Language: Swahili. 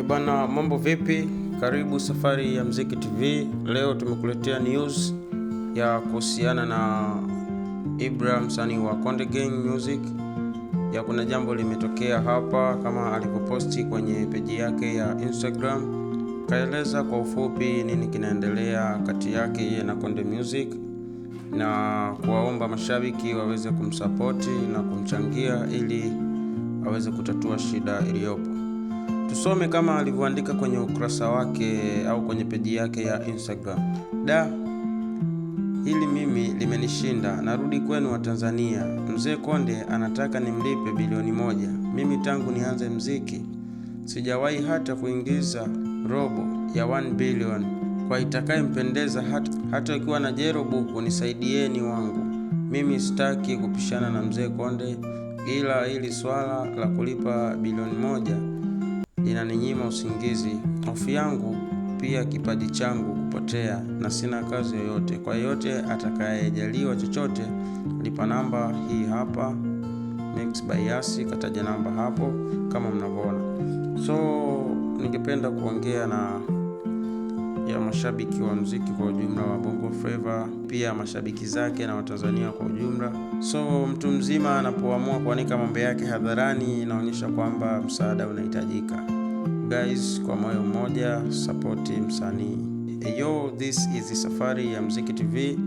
Bana, mambo vipi? Karibu Safari ya Mziki TV. Leo tumekuletea news ya kuhusiana na Ibra, msanii wa Konde Gang Music. Kuna jambo limetokea hapa kama alivyoposti kwenye peji yake ya Instagram. Kaeleza kwa ufupi nini kinaendelea kati yake yeye na Konde Music, na kuwaomba mashabiki waweze kumsapoti na kumchangia ili aweze kutatua shida iliyopo. Tusome kama alivyoandika kwenye ukurasa wake au kwenye peji yake ya Instagram. Hili mimi limenishinda, narudi kwenu wa Tanzania. Mzee Konde anataka nimlipe bilioni 1. Mimi tangu nianze mziki sijawahi hata kuingiza robo ya 1 billion. Kwa itakaye mpendeza hata ikiwa na jero buku, nisaidieni wangu. Mimi sitaki kupishana na Mzee Konde, ila hili swala la kulipa bilioni 1 linaninyima usingizi. Hofu yangu pia kipaji changu kupotea, na sina kazi yoyote. Kwa yote atakayejaliwa chochote, lipa namba hii hapa, Mix by Yasi, kataja namba hapo kama mnavyoona. So ningependa kuongea na ya mashabiki wa muziki kwa ujumla wa Bongo Flava, pia mashabiki zake na Watanzania kwa ujumla. So mtu mzima anapoamua kuanika mambo yake hadharani, inaonyesha kwamba msaada unahitajika. Guys, kwa moyo mmoja support msanii. This is Safari ya Mziki TV.